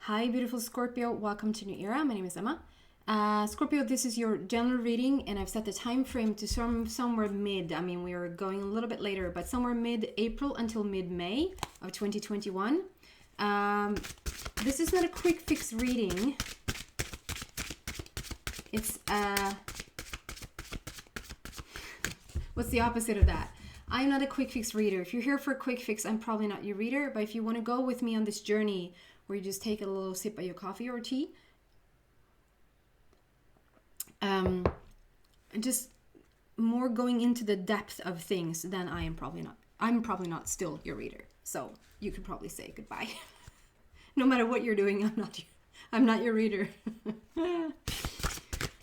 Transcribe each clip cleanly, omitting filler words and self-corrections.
Hi, beautiful Scorpio. Welcome to New Era. My name is Emma. Scorpio, this is your general reading, and I've set the time frame to somewhere mid. I mean, we are going a little bit later, but somewhere mid-April until mid-May of 2021. This is not a quick fix reading. It's what's the opposite of that? I'm not a quick fix reader. If you're here for a quick fix, I'm probably not your reader. But if you want to go with me on this journey where you just take a little sip of your coffee or tea, just more going into the depth of things, then I am probably not. I'm probably not still your reader. So you could probably say goodbye. No matter what you're doing, I'm not your reader.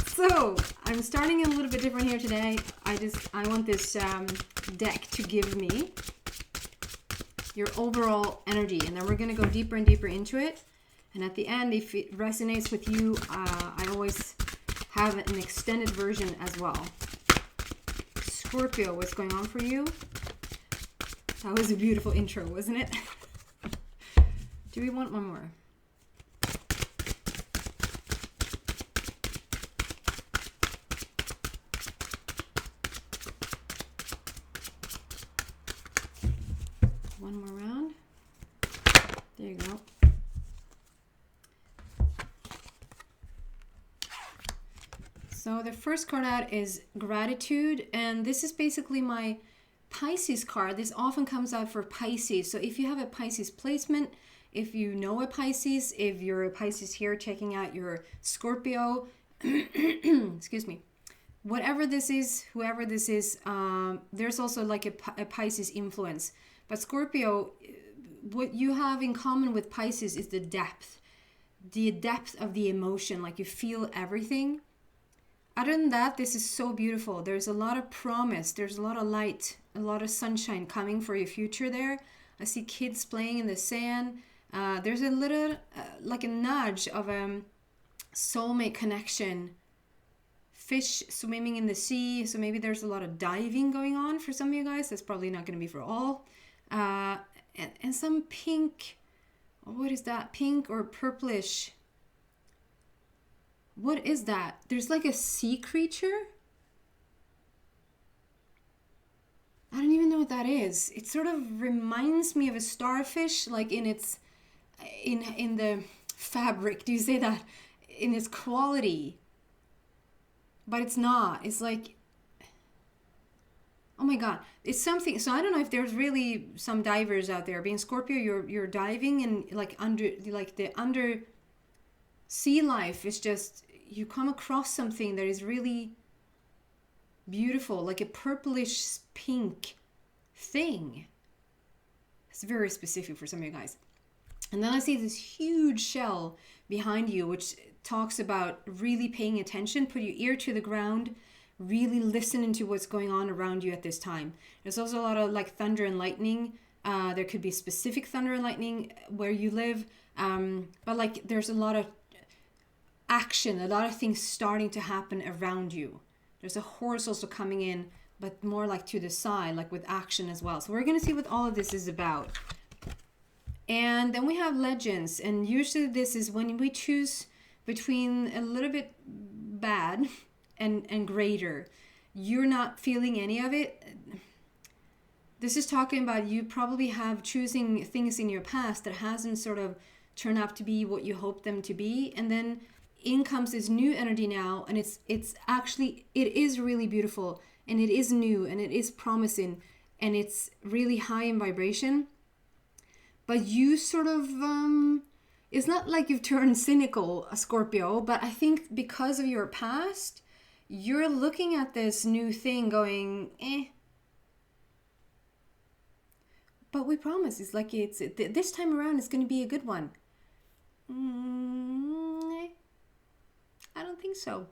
So I'm starting a little bit different here today. I want this deck to give me your overall energy, and then we're going to go deeper and deeper into it. And at the end, if it resonates with you, I always have an extended version as well. Scorpio, what's going on for you? That was a beautiful intro, wasn't it? Do we want one more? One more round. There you go. So the first card out is gratitude, and this is basically my Pisces card. This often comes out for Pisces. So if you have a Pisces placement, if you know a Pisces, if you're a Pisces here checking out your Scorpio, excuse me, whatever this is, whoever this is, there's also like a Pisces influence. But Scorpio, what you have in common with Pisces is the depth of the emotion, like you feel everything. Other than that, this is so beautiful. There's a lot of promise. There's a lot of light, a lot of sunshine coming for your future there. I see kids playing in the sand. There's a little, like a nudge of a soulmate connection. Fish swimming in the sea. So maybe there's a lot of diving going on for some of you guys. That's probably not going to be for all. And some pink, what is that? Pink or purplish. What is that? There's like a sea creature. I don't even know what that is. It sort of reminds me of a starfish, like in its, in the fabric. Do you say that? In its quality. But it's not. It's like, oh my God, it's something. So I don't know if there's really some divers out there. Being Scorpio, you're diving, and like the under sea life is just, you come across something that is really beautiful, like a purplish pink thing. It's very specific for some of you guys. And then I see this huge shell behind you, which talks about really paying attention. Put your ear to the ground. Really listen into what's going on around you at this time. There's also a lot of like thunder and lightning. There could be specific thunder and lightning where you live. But like there's a lot of action, a lot of things starting to happen around you. There's a horse also coming in, but more like to the side, like with action as well. So we're going to see what all of this is about. And then we have legends. And usually this is when we choose between a little bit bad and greater. You're not feeling any of it. This is talking about you probably have choosing things in your past that hasn't sort of turned out to be what you hoped them to be. And then in comes this new energy now, and it's actually, it is really beautiful, and it is new, and it is promising, and it's really high in vibration. But you sort of, it's not like you've turned cynical, Scorpio, but I think because of your past, you're looking at this new thing going, but we promise, it's like this time around it's going to be a good one. I don't think so.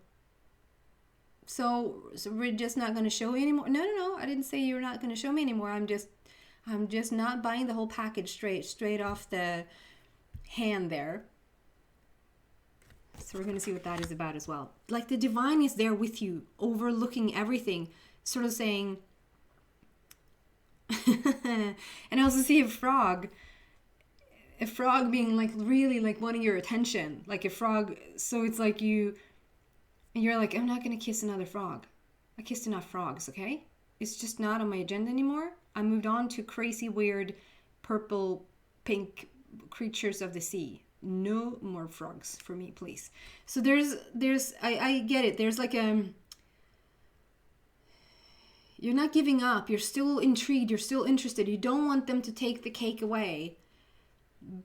So we're just not going to show you anymore. No. I didn't say you're not going to show me anymore. I'm just not buying the whole package straight off the hand there. So we're going to see what that is about as well. Like the divine is there with you, overlooking everything, sort of saying, and I also see a frog. a frog being like really like wanting your attention, like a frog. So it's like you're like, I'm not gonna kiss another frog. I kissed enough frogs, okay? It's just not on my agenda anymore. I moved on to crazy, weird, purple, pink creatures of the sea. No more frogs for me, please. So I get it. There's like you're not giving up. You're still intrigued. You're still interested. You don't want them to take the cake away,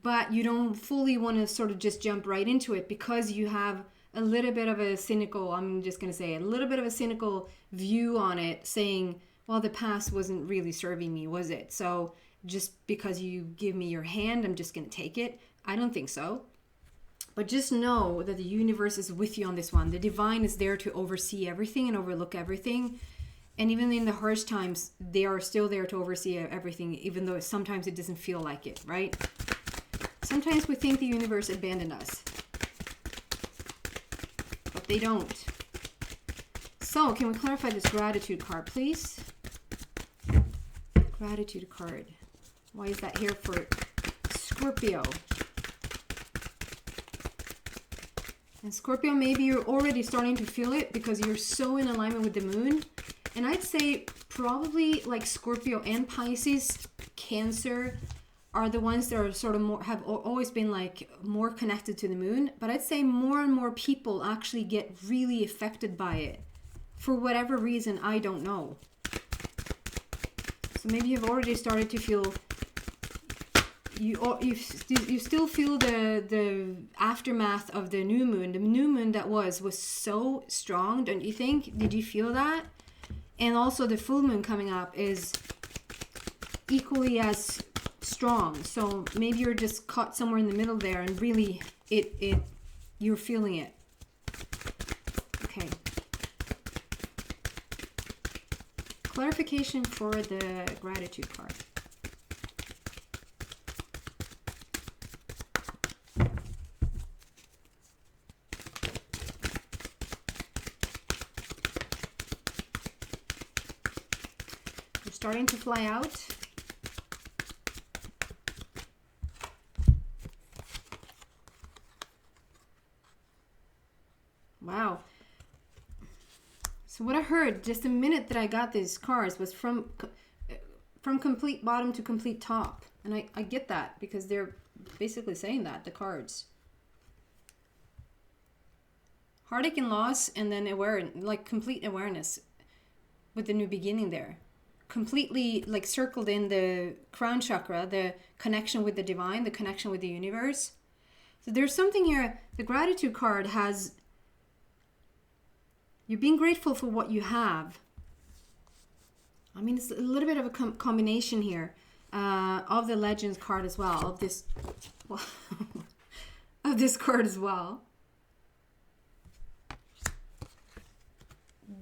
but you don't fully want to sort of just jump right into it because you have a little bit of a cynical, I'm just going to say a little bit of a cynical view on it, saying, well, the past wasn't really serving me, was it? So just because you give me your hand, I'm just going to take it. I don't think so. But just know that the universe is with you on this one. The divine is there to oversee everything and overlook everything. And even in the harsh times, they are still there to oversee everything, even though sometimes it doesn't feel like it, right? Sometimes we think the universe abandoned us, but they don't. So, can we clarify this gratitude card, please? Gratitude card. Why is that here for Scorpio? And Scorpio, maybe you're already starting to feel it because you're so in alignment with the moon. And I'd say probably like Scorpio and Pisces, Cancer are the ones that are sort of more, have always been like more connected to the moon. But I'd say more and more people actually get really affected by it. For whatever reason, I don't know. So maybe you've already started to feel, you still feel the aftermath of the new moon. The new moon that was so strong, don't you think? Did you feel that? And also the full moon coming up is equally as strong. So maybe you're just caught somewhere in the middle there and really you're feeling it. Okay. Clarification for the gratitude card. Starting to fly out. Wow. So what I heard just a minute that I got these cards was from complete bottom to complete top. And I get that because they're basically saying that, the cards. Heartache and loss, and then complete awareness with the new beginning there. Completely like circled in the crown chakra, the connection with the divine, the connection with the universe. So there's something here. The gratitude card has, you're being grateful for what you have. I mean, it's a little bit of a combination here of the Legends card as well, of this of this card as well.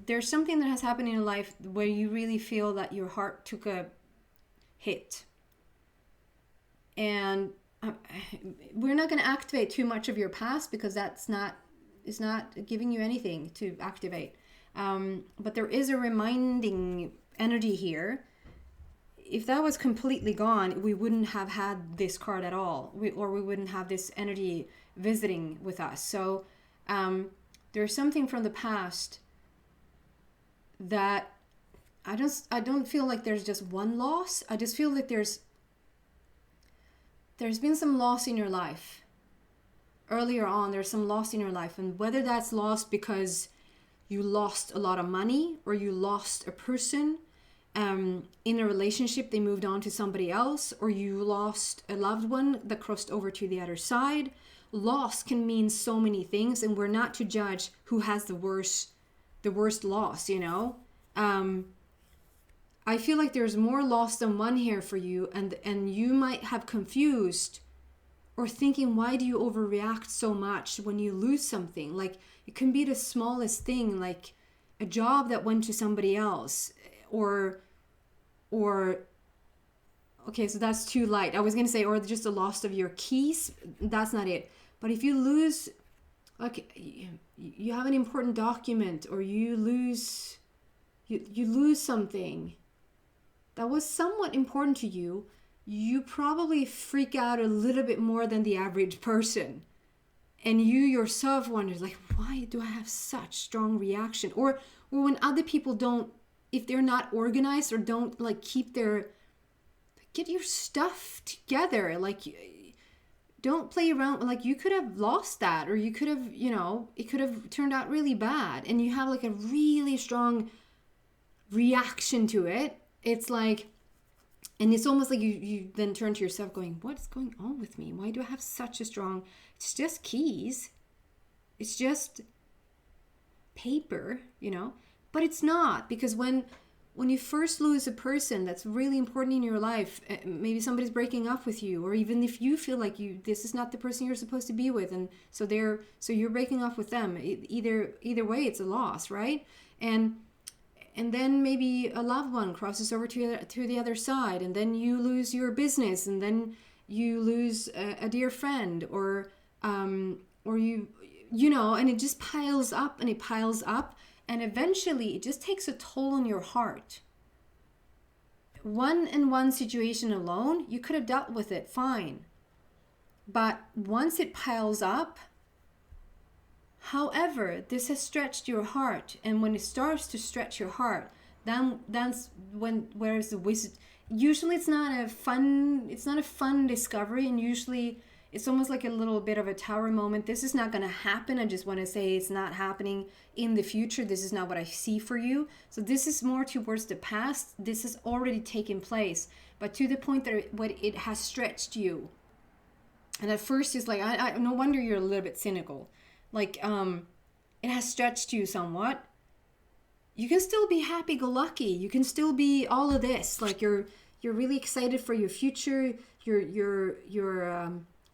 There's something that has happened in your life where you really feel that your heart took a hit. And we're not going to activate too much of your past because it's not giving you anything to activate. But there is a reminding energy here. If that was completely gone, we wouldn't have had this card at all. We wouldn't have this energy visiting with us. So there's something from the past that I don't feel like there's just one loss. I just feel like there's been some loss in your life. Earlier on, there's some loss in your life. And whether that's lost because you lost a lot of money or you lost a person in a relationship, they moved on to somebody else, or you lost a loved one that crossed over to the other side. Loss can mean so many things, and we're not to judge who has the worst loss, you know. I feel like there's more loss than one here for you, and you might have confused or thinking, why do you overreact so much when you lose something? Like, it can be the smallest thing, like a job that went to somebody else, or okay, so that's too light. I was gonna say, or just the loss of your keys. That's not it. But if you lose, like, you have an important document, or you lose something that was somewhat important to you, you probably freak out a little bit more than the average person. And you yourself wonder, like, why do I have such strong reaction? Or when other people don't, if they're not organized or don't like get your stuff together. Like, don't play around. Like, you could have lost that, or you could have, it could have turned out really bad. And you have like a really strong reaction to it. It's like, and it's almost like you then turn to yourself going, what's going on with me? Why do I have such a strong, it's just keys. It's just paper, but it's not, because when you first lose a person that's really important in your life, maybe somebody's breaking up with you, or even if you feel like this is not the person you're supposed to be with, and so you're breaking up with them. Either way, it's a loss, right? And then maybe a loved one crosses over to the other side, and then you lose your business, and then you lose a dear friend, or and it just piles up and it piles up, and eventually it just takes a toll on your heart. One situation alone, you could have dealt with it fine, but once it piles up, however, this has stretched your heart, and when it starts to stretch your heart, then that's where's the wisdom. Usually it's not a fun discovery, and usually it's almost like a little bit of a tower moment. This is not going to happen. I just want to say it's not happening in the future. This is not what I see for you. So this is more towards the past. This has already taken place, but to the point that it has stretched you. And at first it's like, I no wonder you're a little bit cynical. Like, it has stretched you somewhat. You can still be happy-go-lucky. You can still be all of this. Like, you're really excited for your future. You're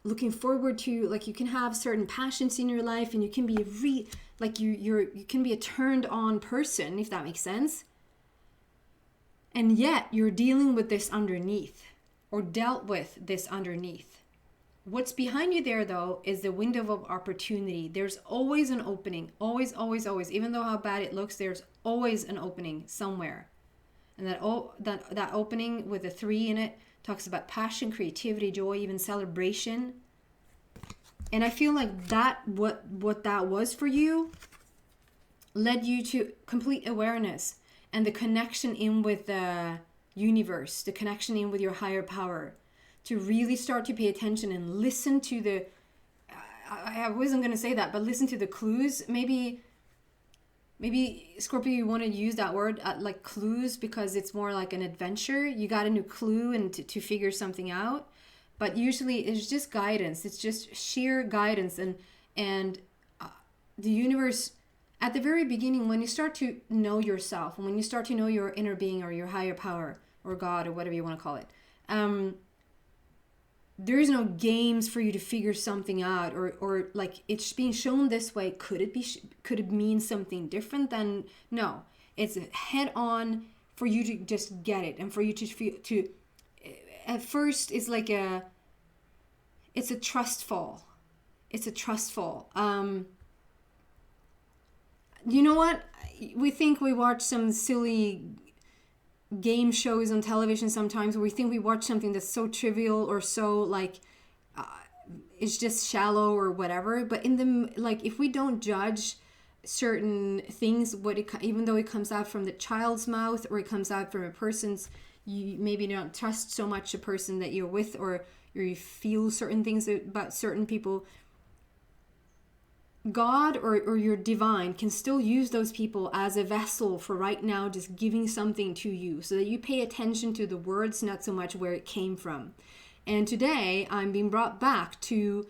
looking forward to, like, you can have certain passions in your life, and you can be you can be a turned-on person, if that makes sense. And yet you're dealing with this underneath, or dealt with this underneath. What's behind you there, though, is the window of opportunity. There's always an opening. Always, always, always. Even though how bad it looks, there's always an opening somewhere. And that opening with a 3 in it talks about passion, creativity, joy, even celebration. And I feel like what that was for you led you to complete awareness and the connection in with the universe, the connection in with your higher power, to really start to pay attention and listen to I wasn't going to say that, but listen to the clues. Maybe Scorpio, you want to use that word, like clues, because it's more like an adventure. You got a new clue and to figure something out. But usually it's just guidance. It's just sheer guidance. And the universe, at the very beginning, when you start to know yourself, and when you start to know your inner being or your higher power or God or whatever you want to call it, there is no games for you to figure something out, or like it's being shown this way. Could it mean something different? Then no, it's head on for you to just get it, and for you to feel to. At first, it's like it's a trust fall. It's a trust fall. You know what? We think we watch some silly game shows on television sometimes, where we think we watch something that's so trivial or so like it's just shallow or whatever, but if we don't judge certain things, even though it comes out from the child's mouth, or it comes out from a person's, you maybe don't trust so much a person that you're with, or you feel certain things about certain people, God or your divine can still use those people as a vessel for right now, just giving something to you, so that you pay attention to the words, not so much where it came from. And today I'm being brought back to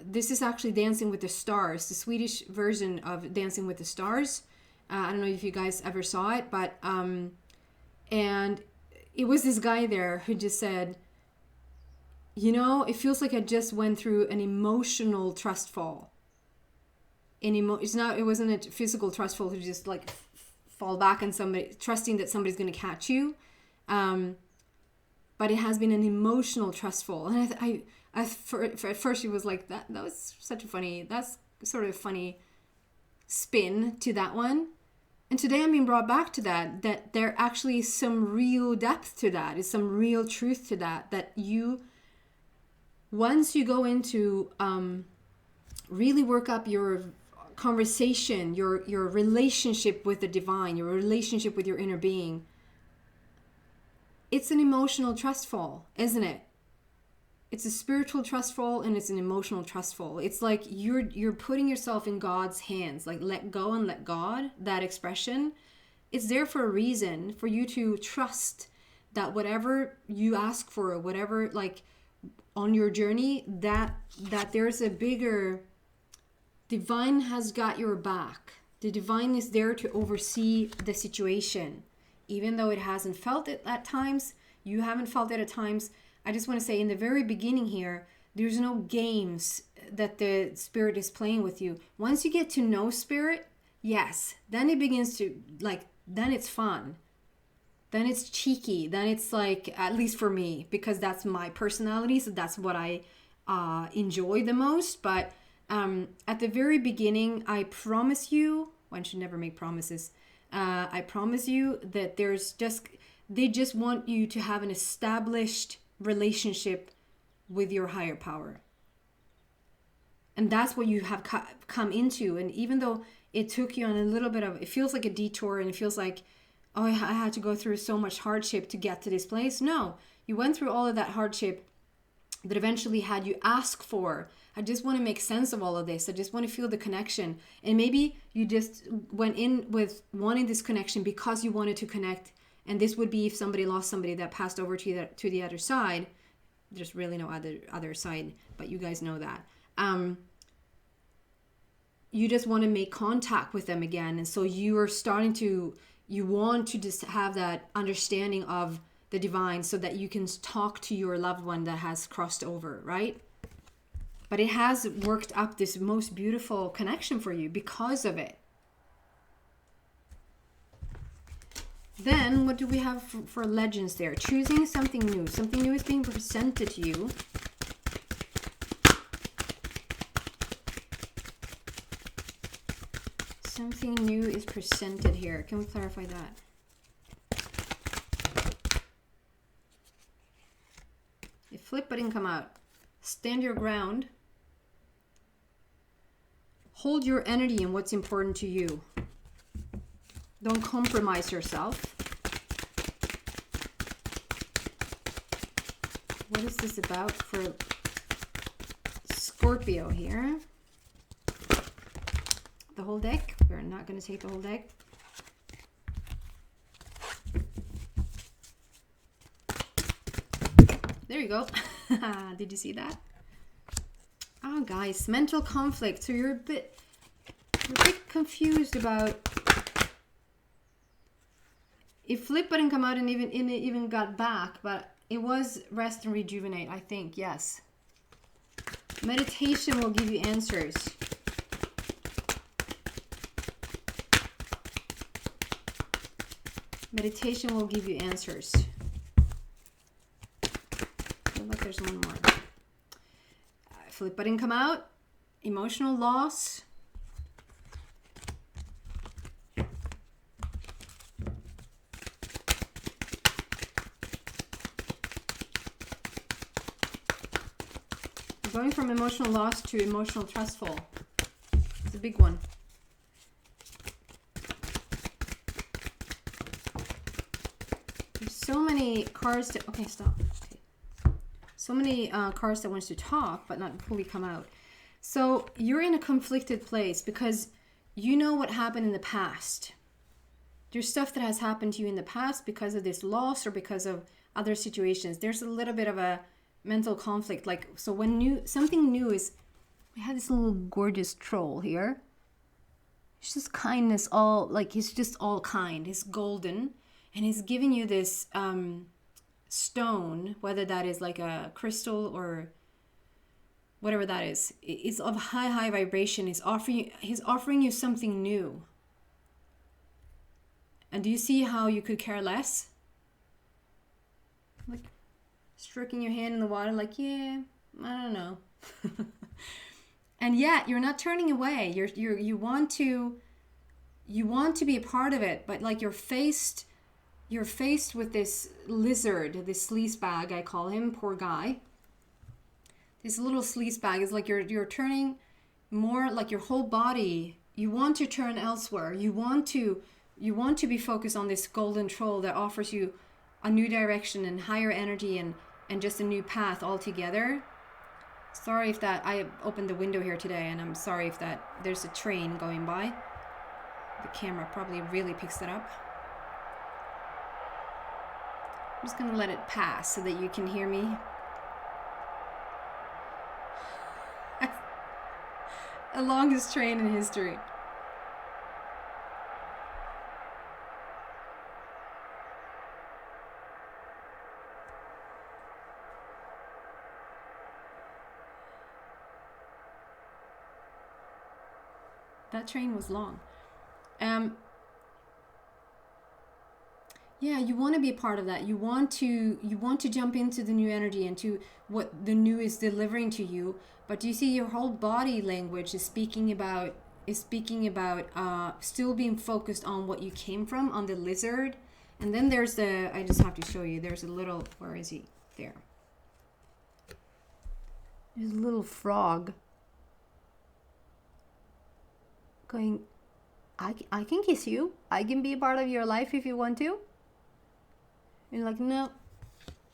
this is actually Dancing with the Stars, the Swedish version of Dancing with the Stars. I don't know if you guys ever saw it, but and it was this guy there who just said, it feels like I just went through an emotional trust fall. It wasn't a physical trust fall to just like fall back on somebody, trusting that somebody's going to catch you. But it has been an emotional trust fall. And at first it was like, that was such a funny, that's sort of funny spin to that one. And today I'm being brought back to that there actually is some real depth to that, is some real truth to that you, once you go into really work up your conversation, your relationship with the divine, your relationship with your inner being, it's an emotional trust fall, isn't it? It's a spiritual trust fall and it's an emotional trust fall. It's like you're putting yourself in God's hands, like let go and let God, that expression. It's there for a reason, for you to trust that whatever you ask for, or whatever, like on your journey, that there's a bigger, divine has got your back. The divine is there to oversee the situation. Even though it hasn't felt it at times, you haven't felt it at times, I just want to say in the very beginning here, there's no games that the spirit is playing with you. Once you get to know spirit, yes, then it begins to, like, then it's fun. Then it's cheeky. Then it's like, at least for me, because that's my personality, so that's what I enjoy the most. But at the very beginning, I promise you, one should never make promises. I promise you that they just want you to have an established relationship with your higher power. And that's what you have come into. And even though it took you on a little bit of, it feels like a detour and it feels like, oh, I had to go through so much hardship to get to this place. No, you went through all of that hardship, but eventually had you ask for, I just want to make sense of all of this. I just want to feel the connection. And maybe you just went in with wanting this connection because you wanted to connect. And this would be if somebody lost somebody that passed over to the other side. There's really no other side, but you guys know that. You just want to make contact with them again. And so you want to just have that understanding of the divine so that you can talk to your loved one that has crossed over, right? But it has worked up this most beautiful connection for you because of it. Then, what do we have for legends there? Choosing something new. Something new is being presented to you. Something new is presented here. Can we clarify that? It flipped but didn't come out. Stand your ground. Hold your energy in what's important to you. Don't compromise yourself. What is this about for Scorpio here? The whole deck? We're not going to take the whole deck. There you go. Did you see that? Oh, guys, mental conflict. So you're a bit confused about. It flipped but didn't come out and even got back, but it was rest and rejuvenate, I think. Yes. Meditation will give you answers. Meditation will give you answers. I feel like there's one more. Flip but didn't come out. Emotional loss. Going from emotional loss to emotional trustful. It's a big one. There's so many cards that... Okay, stop. Okay. So many cards that wants to talk, but not fully come out. So you're in a conflicted place because you know what happened in the past. There's stuff that has happened to you in the past because of this loss or because of other situations. There's a little bit of a mental conflict. Like, so when something new is, we have this little gorgeous troll here. It's just kindness, all like he's just all kind. He's golden, and he's giving you this stone, whether that is like a crystal or whatever that is. It's of high vibration. He's offering you something new. And do you see how you could care less? Like stroking your hand in the water, like, yeah, I don't know. And yet you're not turning away. You want to you want to be a part of it, but like you're faced with this lizard, this sleaze bag, I call him, poor guy. This little sleaze bag is like you're turning more like your whole body. You want to turn elsewhere. You want to be focused on this golden troll that offers you a new direction and higher energy and just a new path altogether. Sorry if that, I opened the window here today, and I'm sorry if that there's a train going by. The camera probably really picks that up. I'm just gonna let it pass so that you can hear me. The longest train in history. That train was long. Yeah, you want to be a part of that. You want to jump into the new energy and to what the new is delivering to you. But you see, your whole body language is speaking about still being focused on what you came from, on the lizard. And then there's I just have to show you, there's a little, where is he? There. There's a little frog going, I can kiss you. I can be a part of your life if you want to. You're like, no,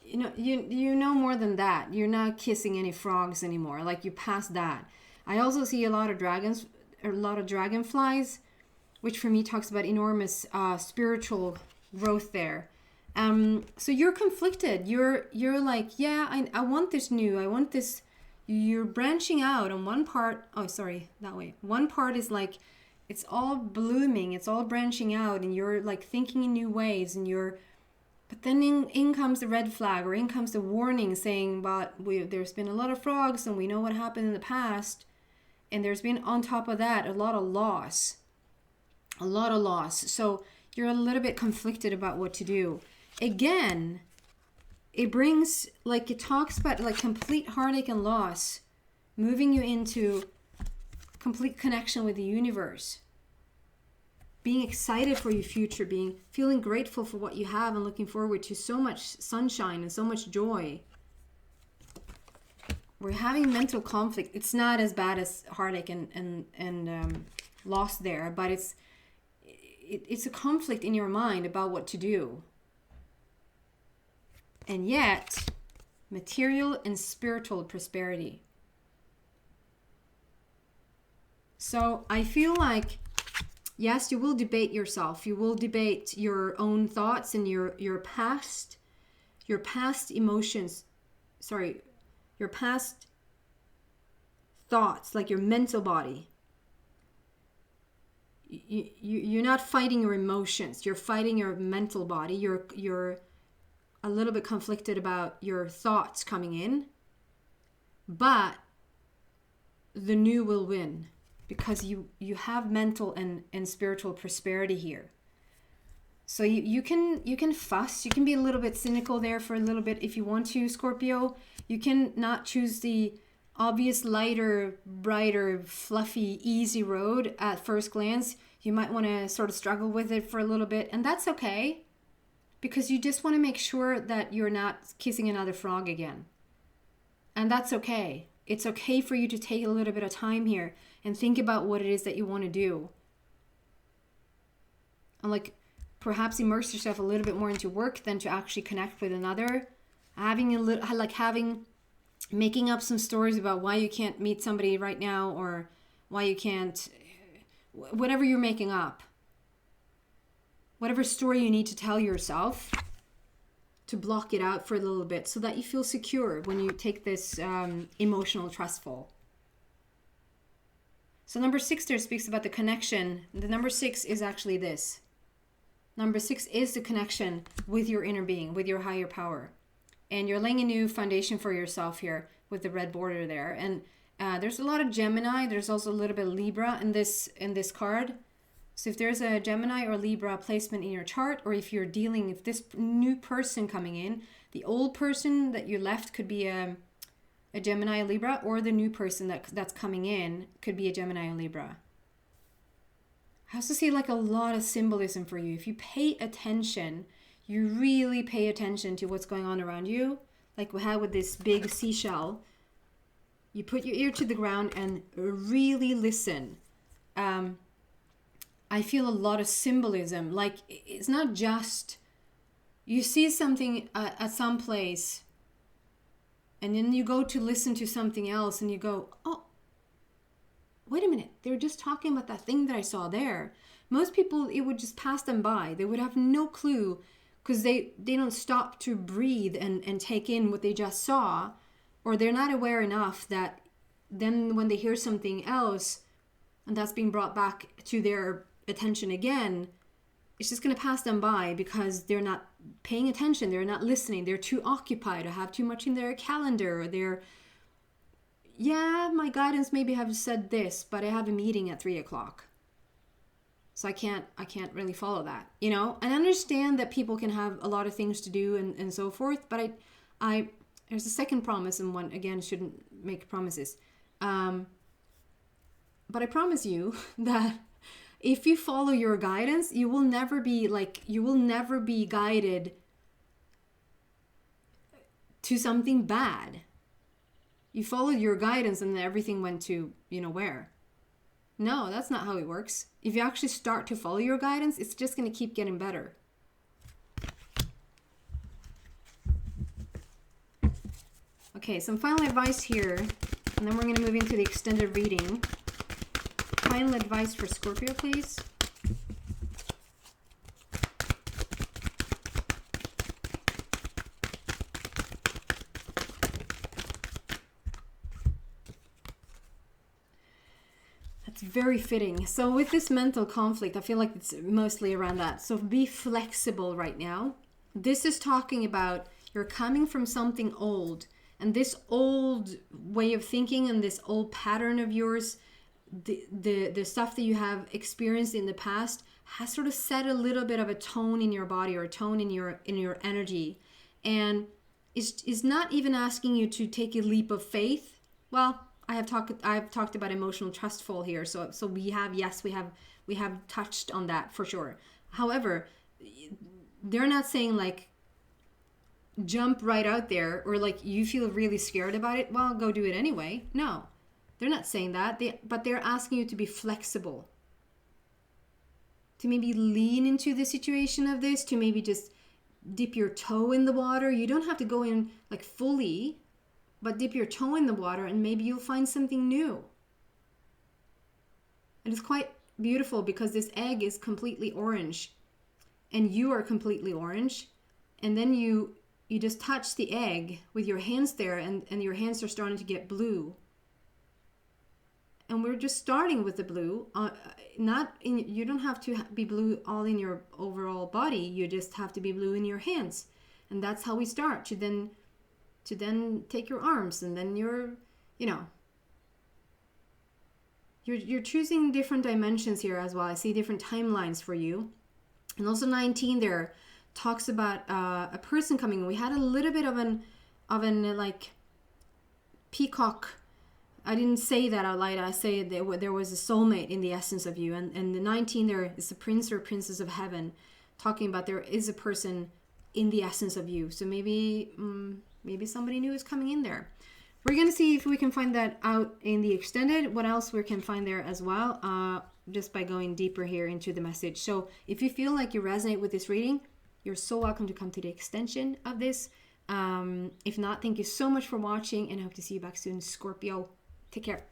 you know more than that. You're not kissing any frogs anymore. Like, you passed that. I also see a lot of dragonflies, which for me talks about enormous spiritual growth there. So you're conflicted. You're like, yeah, I want this new. I want this. You're branching out on one part. Oh, sorry, that way. One part is like, it's all blooming. It's all branching out, and you're like thinking in new ways, and but then in comes the red flag, or in comes the warning saying, but there's been a lot of frogs, and we know what happened in the past. And there's been, on top of that, a lot of loss. So you're a little bit conflicted about what to do. Again, it brings, like, it talks about like complete heartache and loss, moving you into complete connection with the universe. Being excited for your future, feeling grateful for what you have, and looking forward to so much sunshine and so much joy. We're having mental conflict. It's not as bad as heartache and loss there, but it's a conflict in your mind about what to do. And yet, material and spiritual prosperity. So I feel like, yes, you will debate yourself. You will debate your own thoughts and your past emotions. Sorry, your past thoughts, like your mental body. You're not fighting your emotions. You're fighting your mental body. You're a little bit conflicted about your thoughts coming in, but the new will win. Because you have mental and spiritual prosperity here. So you can fuss, you can be a little bit cynical there for a little bit if you want to, Scorpio. You can not choose the obvious, lighter, brighter, fluffy, easy road at first glance. You might want to sort of struggle with it for a little bit, and that's okay. Because you just want to make sure that you're not kissing another frog again. And that's okay. It's okay for you to take a little bit of time here and think about what it is that you want to do. And like, perhaps immerse yourself a little bit more into work than to actually connect with another. Making up some stories about why you can't meet somebody right now, or why you can't, whatever you're making up. Whatever story you need to tell yourself to block it out for a little bit so that you feel secure when you take this emotional trustful. So number 6 there speaks about the connection. The number 6 is actually this. Number 6 is the connection with your inner being, with your higher power. And you're laying a new foundation for yourself here with the red border there. And there's a lot of Gemini. There's also a little bit of Libra in this card. So if there's a Gemini or Libra placement in your chart, or if you're dealing with this new person coming in, the old person that you left could be a Gemini or Libra, or the new person that's coming in could be a Gemini or Libra. I also see like a lot of symbolism for you. If you pay attention, you really pay attention to what's going on around you, like we had with this big seashell, you put your ear to the ground and really listen. I feel a lot of symbolism. Like it's not just you see something at some place and then you go to listen to something else and you go, oh, wait a minute, they were just talking about that thing that I saw there. Most people, it would just pass them by. They would have no clue because they don't stop to breathe and take in what they just saw, or they're not aware enough that then when they hear something else and that's being brought back to their attention again, it's just going to pass them by because they're not paying attention, they're not listening, they're too occupied or have too much in their calendar, or they're, yeah, my guidance maybe have said this, but I have a meeting at 3:00. So I can't really follow that, you know? And I understand that people can have a lot of things to do and so forth, but I there's a second promise, and one, again, shouldn't make promises. But I promise you that if you follow your guidance, you will never be guided to something bad. You followed your guidance and then everything went to, you know, where? No, that's not how it works. If you actually start to follow your guidance, it's just going to keep getting better. Okay, some final advice here, and then we're going to move into the extended reading. Final advice for Scorpio, please. That's very fitting. So with this mental conflict, I feel like it's mostly around that. So be flexible right now. This is talking about you're coming from something old, and this old way of thinking and this old pattern of yours, the stuff that you have experienced in the past has sort of set a little bit of a tone in your body, or a tone in your energy, and is not even asking you to take a leap of faith. Well, I've talked about emotional trustful here, so we have touched on that for sure. However, they're not saying like jump right out there, or like you feel really scared about it, well, go do it anyway. No, they're not saying that. But they're asking you to be flexible, to maybe lean into the situation of this, to maybe just dip your toe in the water. You don't have to go in like fully, but dip your toe in the water and maybe you'll find something new. And it's quite beautiful because this egg is completely orange and you are completely orange, and then you just touch the egg with your hands there, and your hands are starting to get blue. And we're just starting with the blue. You don't have to be blue all in your overall body. You just have to be blue in your hands. And that's how we start, to then take your arms, and then you're choosing different dimensions here as well. I see different timelines for you. And also 19 there talks about a person coming. We had a little bit of an like peacock. I didn't say that out loud. I say that there was a soulmate in the essence of you. And the 19 there is the prince or princess of heaven, talking about there is a person in the essence of you. So maybe somebody new is coming in there. We're going to see if we can find that out in the extended, what else we can find there as well, just by going deeper here into the message. So if you feel like you resonate with this reading, you're so welcome to come to the extension of this. If not, thank you so much for watching, and I hope to see you back soon, Scorpio. Take care.